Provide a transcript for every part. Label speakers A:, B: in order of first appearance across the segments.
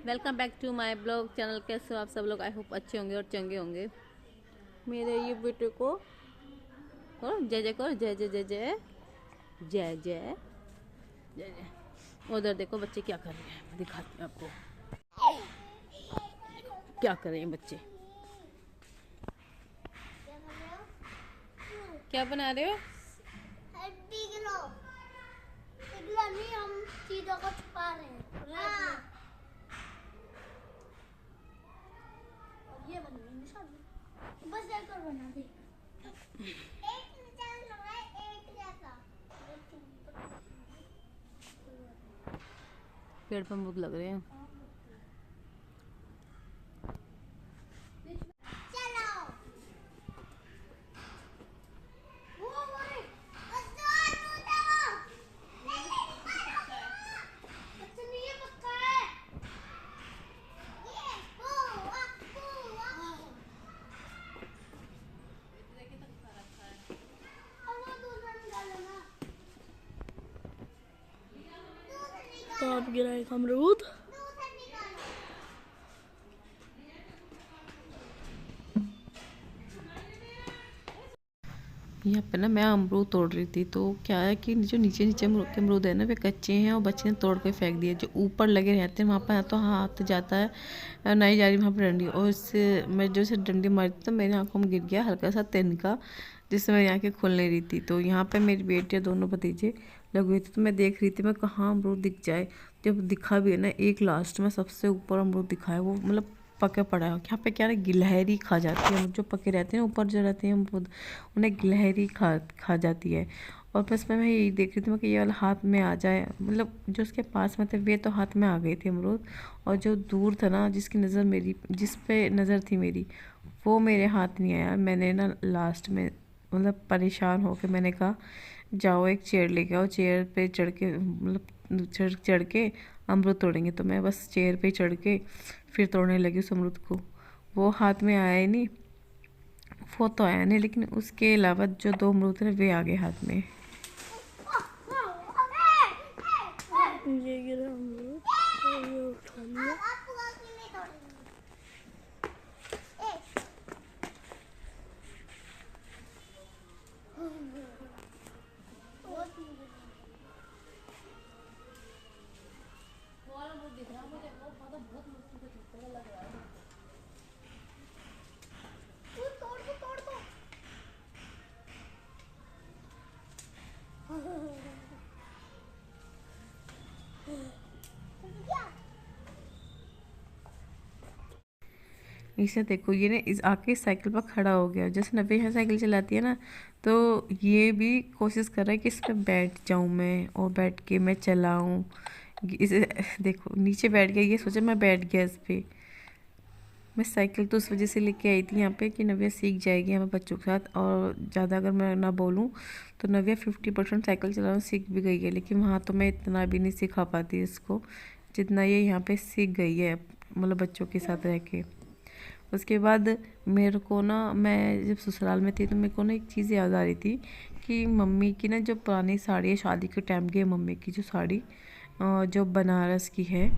A: Welcome back to my blog channel. कैसे हो आप सब लोग? आई होप अच्छे होंगे और चंगे होंगे। मेरे ये बेटे को करो जय जय करो, जय जय जय जय जय जय जय जय। उधर देखो बच्चे क्या कर रहे हैं, दिखाती हूँ आपको क्या कर रहे हैं बच्चे। क्या बना रहे हो?
B: पिघलो पिघलो नहीं, हम चीजों को छुपा रहे हैं। हाँ। और ये बन गई निशानी, बस एक और बना दे। एक निशान लगा है, एक जैसा।
A: पेड़ पर अमरूद लग रहे हैं।
B: चलो वो वही बस दो अमरूद है वो। नहीं अच्छा नहीं, ये पक्का है। ये बुआ बुआ अब वो दूसरा निकालो ना। दूसरा
C: आप गिराए अमरूद।
B: निकालो।
A: यहाँ पे ना मैं अमरूद तोड़ रही थी, तो क्या है कि जो नीचे नीचे अमरूद के अमरूद है ना वे कच्चे हैं और बच्चे ने तोड़ के फेंक दिए। जो ऊपर लगे रहते हैं वहाँ पर तो हाथ जाता है, नहीं जा रही वहाँ पर डंडी, और इससे मैं जो से डंडी मारी थी तो मेरी आंखों में गिर गया हल्का सा तिनका, जिससे मेरी आंखें खुल नहीं रही थी। तो यहाँ पे मेरी बेटी दोनों भतीजे लगे हुए थे, तो मैं देख रही थी मैं कहाँ अमरूद दिख जाए। जब दिखा भी है ना, एक लास्ट में सबसे ऊपर अमरूद दिखा है, वो मतलब पके पड़ा है। यहाँ पे क्या है, गिलहरी खा जाती है जो पके रहते हैं ऊपर जो रहते हैं अमरूद, उन्हें गिलहरी खा खा जाती है। और बस मैं यही देख रही थी कि ये वाला हाथ में आ जाए, मतलब जो उसके पास में थे वे तो हाथ में आ गए थे अमरूद, और जो दूर था ना जिसकी नज़र मेरी जिस पे नज़र थी मेरी, वो मेरे हाथ नहीं आया। मैंने ना लास्ट में मतलब परेशान होकर मैंने कहा जाओ एक चेयर लेके आओ, चेयर पे चढ़ के मतलब चढ़ चढ़ के अमरूद तोड़ेंगे। तो मैं बस चेयर पे चढ़ के फिर तोड़ने लगी उस अमरूद को। वो हाथ में आया ही नहीं, वो तो आया नहीं, लेकिन उसके अलावा जो दो अमरूद थे वे आ गए हाथ में।
C: ये गिरा अमरूद, ये उठा लिया।
A: इसे देखो, ये ना इस आके साइकिल पर खड़ा हो गया। जैसे नब्बे यहाँ साइकिल चलाती है ना, तो ये भी कोशिश कर रहा है कि इस पर बैठ जाऊँ मैं और बैठ के मैं चलाऊँ। इसे देखो नीचे बैठ गया, ये सोचा मैं बैठ गया इस पर। मैं साइकिल तो उस वजह से लेके आई थी यहाँ पे कि नव्या सीख जाएगी हमें बच्चों के साथ। और ज़्यादा अगर मैं ना बोलूँ तो नव्या 50% साइकिल चलाना सीख भी गई है, लेकिन वहाँ तो मैं इतना भी नहीं सिखा पाती इसको जितना ये यहाँ पे सीख गई है, मतलब बच्चों के साथ रह के। उसके बाद मेरे को ना, मैं जब ससुराल में थी तो मेरे को ना एक चीज़ याद आ रही थी कि मम्मी की ना जो पुरानी साड़ी है, शादी के टाइम की मम्मी की जो साड़ी जो बनारस की है,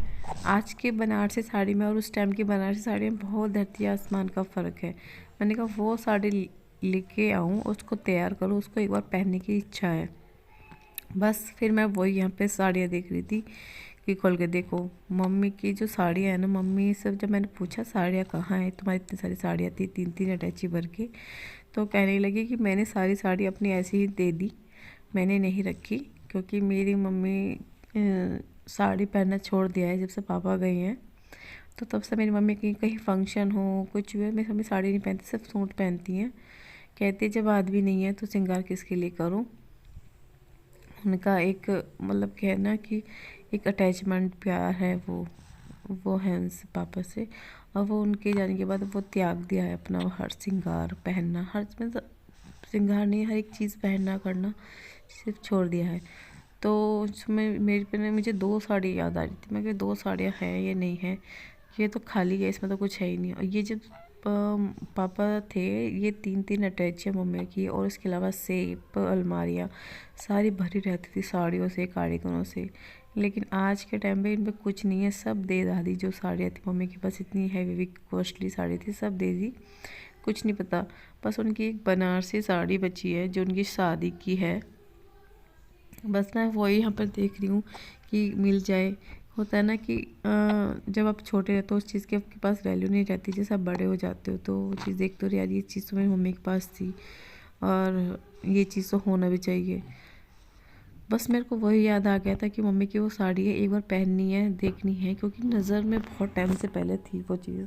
A: आज के बनारसी साड़ी में और उस टाइम की बनारसी साड़ी में बहुत धरती आसमान का फ़र्क है। मैंने कहा वो साड़ी लेके आऊँ, उसको तैयार करूँ, उसको एक बार पहनने की इच्छा है। बस फिर मैं वही यहाँ पे साड़ियाँ देख रही थी कि खोल के देखो मम्मी की जो साड़ियाँ है ना। मम्मी से जब मैंने पूछा साड़ियाँ कहाँ हैं, तुम्हारी इतनी सारी साड़ियाँ थी, तीन तीन अटैची भर के, तो कहने लगी कि मैंने सारी साड़ी अपनी ऐसे ही दे दी, मैंने नहीं रखी, क्योंकि मेरी मम्मी साड़ी पहनना छोड़ दिया है जब से पापा गए हैं। तो तब से मेरी मम्मी की कहीं फंक्शन हो कुछ भी, मेरी मम्मी साड़ी नहीं पहनती, सिर्फ सूट पहनती हैं। कहती जब आदमी नहीं है तो श्रृंगार किसके लिए करूँ। उनका एक मतलब कहना कि एक अटैचमेंट प्यार है, वो है उनसे पापा से। और वो उनके जाने के बाद वो त्याग दिया है अपना हर श्रृंगार पहनना, हर मतलब श्रृंगार नहीं, हर एक चीज़ पहनना करना सिर्फ छोड़ दिया है। तो उसमें मेरे पे ना मुझे दो साड़ी याद आ रही थी। मैं कि दो साड़ियाँ हैं ये नहीं है, ये तो खाली है, इसमें तो कुछ है ही नहीं। और ये जब पापा थे, ये तीन तीन अटैच है मम्मी की, और इसके अलावा सेप अलमारियाँ सारी भरी रहती थी साड़ियों से, कारीगरों से। लेकिन आज के टाइम पे इन पे कुछ नहीं है, सब दे दादी। जो साड़ियाँ थी मम्मी के पास, इतनी हैवी कॉस्टली साड़ी थी, सब दे दी। कुछ नहीं पता, बस उनकी एक बनारसी साड़ी बची है जो उनकी शादी की है। बस मैं वही यहाँ पर देख रही हूँ कि मिल जाए। होता है ना कि जब आप छोटे रहते हो उस चीज़ की आपके पास वैल्यू नहीं रहती, जैसे आप बड़े हो जाते हो तो वो चीज़ देखते हो यार ये चीज़ तो मेरी मम्मी के पास थी और ये चीज़ तो होना भी चाहिए। बस मेरे को वही याद आ गया था कि मम्मी की वो साड़ी है, एक बार पहननी है, देखनी है, क्योंकि नज़र में बहुत टाइम से पहले थी वो चीज़।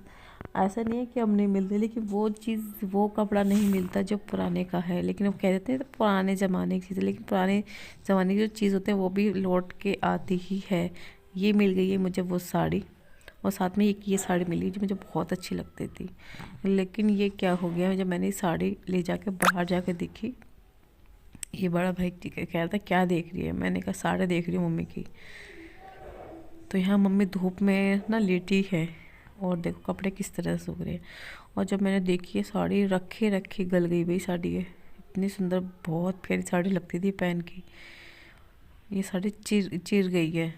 A: ऐसा नहीं है कि अब नहीं मिलती, लेकिन वो चीज़, वो कपड़ा नहीं मिलता जो पुराने का है। लेकिन अब कह देते हैं तो पुराने ज़माने की चीज़ है, लेकिन पुराने ज़माने की जो चीज़ होती है वो भी लौट के आती ही है। ये मिल गई है मुझे वो साड़ी, और साथ में एक ये साड़ी मिली जो मुझे बहुत अच्छी लगती थी। लेकिन ये क्या हो गया, जब मैंने साड़ी ले जाके बाहर जाके देखी, ये बड़ा भाई कह रहा था क्या देख रही है, मैंने कहा साड़ी देख रही हूँ मम्मी की। तो यहाँ मम्मी धूप में ना लेटी है और देखो कपड़े किस तरह से सूख रहे हैं। और जब मैंने देखी है साड़ी, रखे रखे गल गई भाई साड़ी है। इतनी सुंदर, बहुत प्यारी साड़ी लगती थी पहन की, ये साड़ी चिर चिर गई है।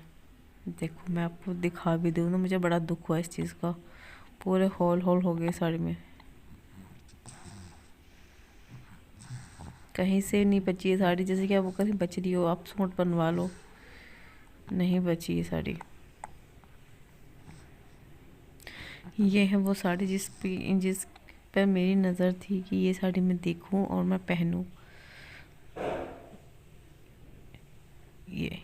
A: देखो मैं आपको दिखा भी दूँ ना, मुझे बड़ा दुख हुआ इस चीज़ का। पूरे हॉल हॉल हो गए साड़ी में, कहीं से नहीं बची है साड़ी। जैसे कि आप वो कहीं बच रही हो, आप सूट बनवा लो, नहीं बची ये साड़ी। ये है वो साड़ी जिस पर मेरी नज़र थी कि ये साड़ी मैं देखूं और मैं पहनूं। ये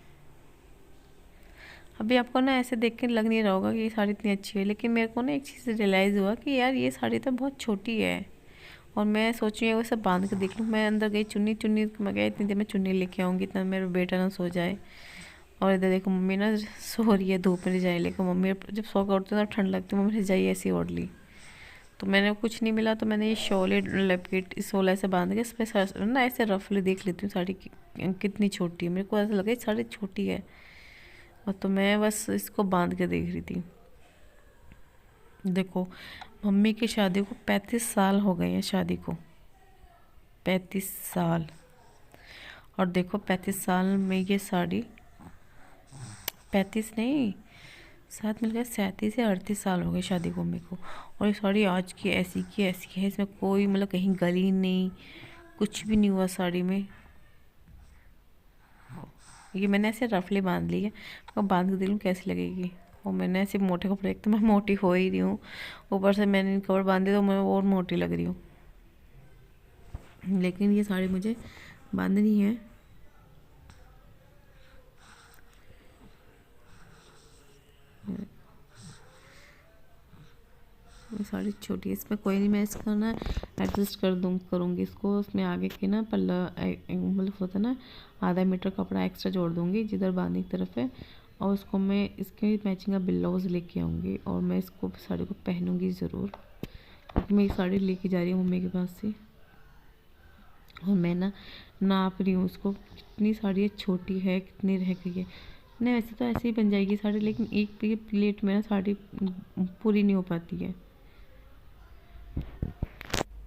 A: अभी आपको ना ऐसे देख के लग नहीं रहा होगा कि ये साड़ी इतनी अच्छी है, लेकिन मेरे को ना एक चीज़ रियलाइज़ हुआ कि यार ये साड़ी तो बहुत छोटी है। और मैं सोच रही हूँ वो सब बांध के देख लूँ। मैं अंदर गई, चुन्नी मैं गई, इतनी देर में चुन्नी लेके आऊँगी, इतना मेरा बेटा ना सो जाए। और इधर देखो मम्मी ना सो रही है धूप में, रजाई लेकर। मम्मी जब सो कर उठती है तो ठंड लगती है, मम्मी रजाई ऐसी ओढ़ ली। तो मैंने कुछ नहीं मिला तो मैंने ये शॉल लपेट शॉल ऐसे बांध के इस पर ना ऐसे रफली देख लेती हूँ साड़ी कितनी छोटी है। मेरे को ऐसा लगा साड़ी छोटी है, और तो मैं बस इसको बांध के देख रही थी। देखो मम्मी की शादी को 35 साल हो गए हैं, शादी को 35 साल। और देखो 35 साल में ये साड़ी, 35 नहीं, साथ मिलकर 37 या 38 साल हो गए शादी को मम्मी को। और ये साड़ी आज की ऐसी है, इसमें कोई मतलब कहीं गली नहीं, कुछ भी नहीं हुआ साड़ी में। ये मैंने ऐसे रफली बांध ली है, अब बांध के देख लूँ कैसी लगेगी। और मैंने ऐसे मोटे कपड़े, एक तो मैं मोटी हो ही रही हूँ, ऊपर से मैंने कपड़े बांधे तो मैं और मोटी लग रही हूँ। लेकिन ये साड़ी मुझे बांधनी है। ये साड़ी छोटी है, इसमें कोई नहीं, मैं इसका ना एडजस्ट करूँगी इसको। उसमें आगे के ना पल्ला मतलब होता है ना, आधा मीटर कपड़ा एक्स्ट्रा जोड़ दूँगी जिधर बांधने की तरफ है। और उसको मैं इसके मैचिंग का ब्लाउज़ लेके आऊँगी, और मैं इसको साड़ी को पहनूँगी ज़रूर, क्योंकि मैं ये साड़ी लेके जा रही हूँ मम्मी के पास से। और मैं ना नाप रही हूँ उसको, कितनी साड़ी है, छोटी है, कितनी रह गई है। नहीं वैसे तो ऐसे ही बन जाएगी साड़ी, लेकिन एक प्लेट में ना साड़ी पूरी नहीं हो पाती है।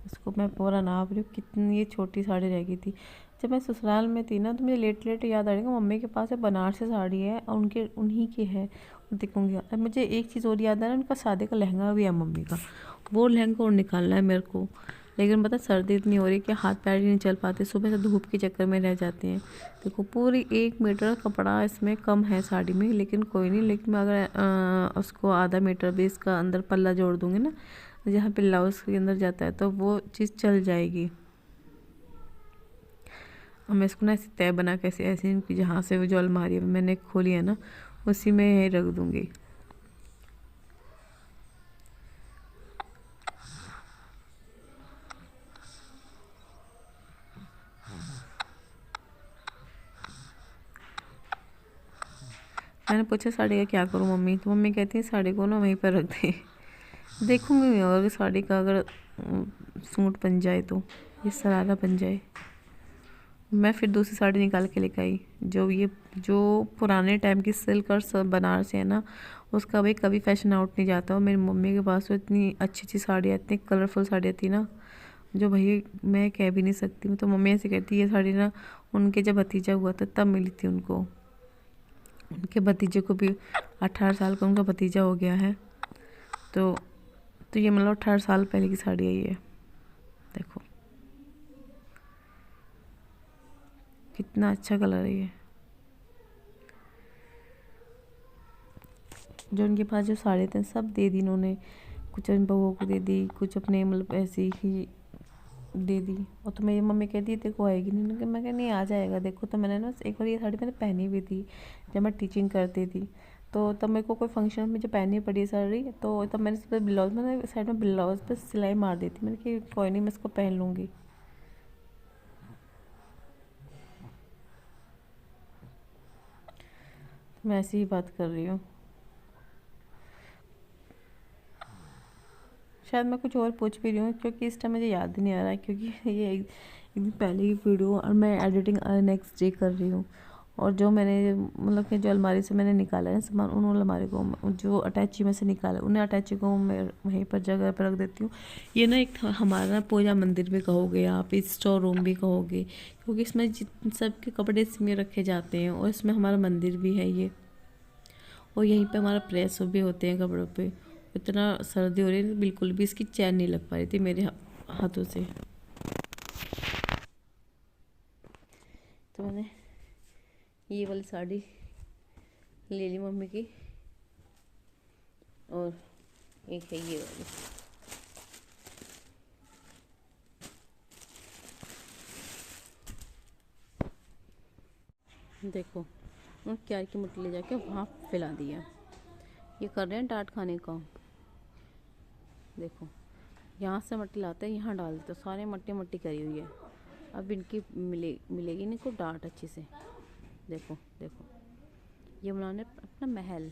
A: इसको मैं पूरा नाप रही हूँ, कितनी ये छोटी साड़ी रह गई थी। जब मैं ससुराल में थी ना तो मुझे लेट याद आ रही है, मम्मी के पास है बनारसी साड़ी है और उन्हीं की है, देखूँगी। अब मुझे एक चीज़ और याद आ रहा है, उनका शादी का लहंगा भी है मम्मी का, वो लहंगा और निकालना है मेरे को। लेकिन पता सर्दी इतनी हो रही है कि हाथ पैर ही नहीं चल पाते, सुबह से धूप के चक्कर में रह जाते हैं। देखो पूरी 1 मीटर कपड़ा इसमें कम है साड़ी में, लेकिन कोई नहीं। लेकिन मैं अगर उसको आधा मीटर भी इसका अंदर पल्ला जोड़ दूँगी ना, जहाँ पे ब्लाउज के अंदर जाता है, तो वो चीज़ चल जाएगी। और मैं इसको ना ऐसे तय बना के ऐसे जहाँ से वो जो अलमारी मैंने खोली है ना, उसी में रख दूँगी। मैंने पूछा साड़ी का क्या करूँ मम्मी, तो मम्मी कहती है साड़ी को ना वहीं पर रख दे। देखूँगी अगर साड़ी का अगर सूट बन जाए तो, ये शरारा बन जाए। मैं फिर दूसरी साड़ी निकाल के लेकर आई, जो पुराने टाइम की सिल्क और बनारसी है ना, उसका भाई कभी फैशन आउट नहीं जाता। और मेरी मम्मी के पास तो इतनी अच्छी अच्छी साड़ियाँ, इतनी कलरफुल साड़ियाँ थी ना, जो भाई मैं कह भी नहीं सकती। मैं तो मम्मी ऐसे कहती ये साड़ी ना उनके जब भतीजा हुआ था तब मिली थी उनको। उनके भतीजे को भी 18 साल का उनका भतीजा हो गया है। तो ये मतलब 18 साल पहले की साड़ी है ये। देखो कितना अच्छा कलर है ये। जो उनके पास जो साड़ियाँ थे सब दे दी इन्होंने, कुछ इन बहूओं को दे दी, कुछ अपने मतलब ऐसे ही दे दी। और तो मेरी मम्मी कहती है देखो आएगी नहीं, मैं कह नहीं आ जाएगा। देखो तो मैंने ना एक बार ये साड़ी मैंने पहनी भी थी जब मैं टीचिंग करती थी, तो तब मेरे को कोई फंक्शन में जो पहनी पड़ी साड़ी, तो तब मैंने इस पर ब्लाउज, मैंने साइड में ब्लाउज पर सिलाई मार दी थी। मैंने कि कोई नहीं मैं इसको पहन लूँगी। मैं ऐसी ही बात कर रही हूँ। शायद मैं कुछ और पूछ भी रही हूँ क्योंकि इस टाइम मुझे याद नहीं आ रहा है, क्योंकि ये एक दिन पहले की वीडियो और मैं एडिटिंग नेक्स्ट डे कर रही हूँ। और जो मैंने मतलब कि जो अलमारी से मैंने निकाला है सामान, उन अलमारी को जो अटैची में से निकाला, उन्हें अटैची को मैं वहीं पर जगह पर रख देती हूँ। ये ना एक हमारा पूजा मंदिर भी कहोगे आप, स्टोर रूम भी कहोगे, क्योंकि इसमें सबके कपड़े इसमें रखे जाते हैं और इसमें हमारा मंदिर भी है ये। और यहीं पे हमारा प्रेस भी होते हैं कपड़ों पे। इतना सर्दी हो रही है, बिल्कुल भी इसकी चैन नहीं लग पा रही थी मेरे हाथों से। तो मैंने ये वाली साड़ी ले ली मम्मी की, और एक है ये वाली। देखो क्यार की मिट्टी ले जाके वहाँ फैला दिया। ये कर रहे हैं डांट खाने का। देखो यहाँ से मिट्टी लाते हैं, यहाँ डाल देते, सारे मट्टी मट्टी करी हुई है। अब इनकी मिलेगी इनको डांट अच्छे से। देखो देखो ये बनाने अपना महल,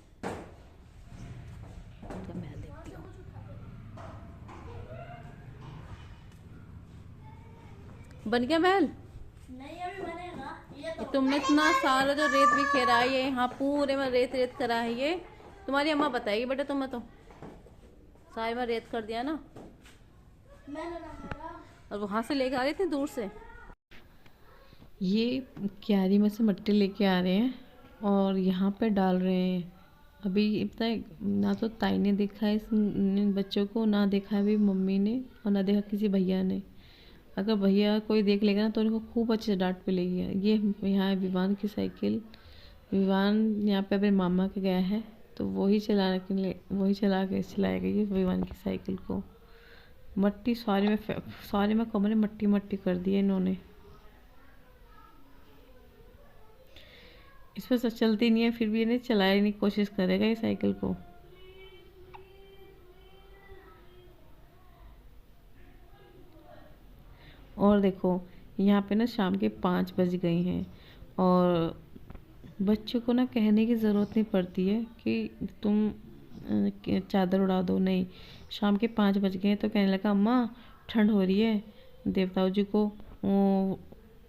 A: इनका महल देखती हूँ। बन गया महल?
C: नहीं अभी बनेगा। ये
A: तुमने इतना सारा जो रेत बिखेरा है, ये यहाँ पूरे में रेत रेत करा है, ये तुम्हारी अम्मा बताएगी बेटा। तुम्हें तो सारे में रेत कर दिया ना, और वहाँ से लेके आ रहे थे दूर से। ये क्यारी में से मिट्टी लेके आ रहे हैं और यहाँ पे डाल रहे हैं। अभी पता है ना, तो ताई ने देखा है इन बच्चों को, ना देखा है अभी मम्मी ने, और ना देखा किसी भैया ने। अगर भैया कोई देख लेगा ना तो उनको खूब अच्छे से डांट मिलेगी। ये यहाँ है विवान की साइकिल। विवान यहाँ पे अपने मामा के गया है, तो वही चलाएगा ये विवान की साइकिल को। मट्टी सारे में कमरे मट्टी मट्टी कर दिए इन्होंने। इस पर चलती नहीं है, फिर भी इन्हें चलाने की कोशिश करेगा ये साइकिल को। और देखो यहाँ पे ना शाम के 5 बज गए हैं, और बच्चों को ना कहने की ज़रूरत नहीं पड़ती है कि तुम चादर उड़ा दो। नहीं, शाम के 5 बज गए हैं तो कहने लगा अम्मा ठंड हो रही है, देवताओं जी को वो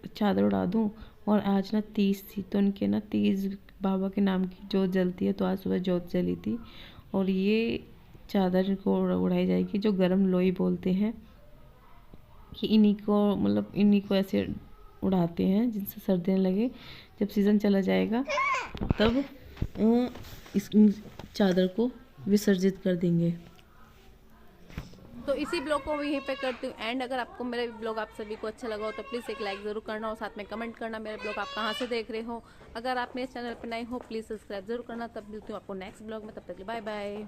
A: चादर उड़ा दूँ। और आज ना 30 थी, तो उनके ना 30 बाबा के नाम की जोत जलती है, तो आज सुबह जोत जली थी। और ये चादर को उड़ाई जाएगी, जो गर्म लोई बोलते हैं, कि इन्हीं को ऐसे उड़ाते हैं जिनसे सर्दियाँ लगे। जब सीज़न चला जाएगा तब इस चादर को विसर्जित कर देंगे। तो इसी ब्लॉग को यहीं पे करती हूँ एंड। अगर आपको मेरा ब्लॉग आप सभी को अच्छा लगा हो तो प्लीज़ एक लाइक ज़रूर करना और साथ में कमेंट करना मेरा ब्लॉग आप कहाँ से देख रहे हो। अगर आप मेरे चैनल पर नए हो प्लीज़ सब्सक्राइब जरूर करना। तब मिलती हूँ आपको नेक्स्ट ब्लॉग में, तब तक के लिए बाय बाय।